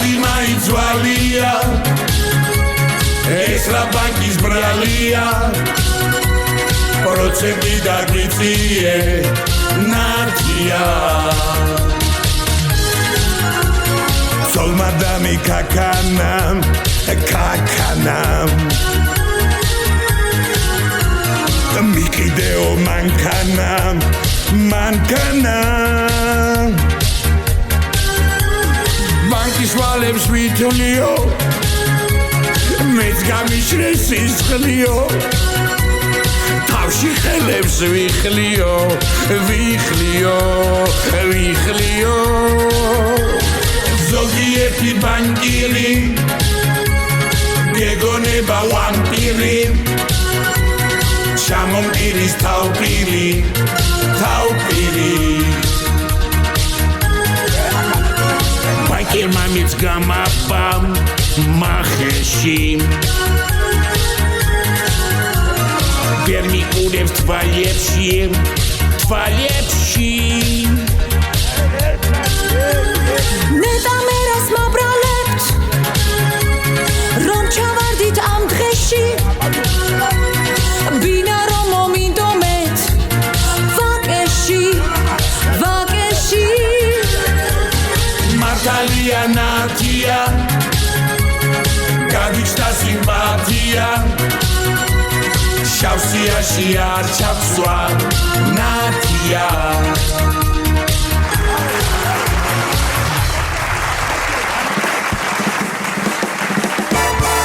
თავი მაიძვალია ეს რა ბანკის ბრალია პროცენტი დაგიწიე ნათია Solmadami kakanam, kakanam Mikideo mankanam, mankanam Bankis valebs vitulio Mets gamishres isqlio Tavshi khelebs vikhlio, vikhlio, vikhlio Zogieti bankiri Gegoნება ვამპირი Chamompiris taupiri Taupiri Bankir mamits gamapa Maheshi ვერ მიყურებს თვალებში თვალებში მეტამერას მაბრალებთ რომ ჩავარდით ამ დღეში ბინა რომ მომინდომეთ ვაკეში ვაკეში მართალია ნათია გადიჭდა სიმპათია შავსიაში არ ჩაფსვა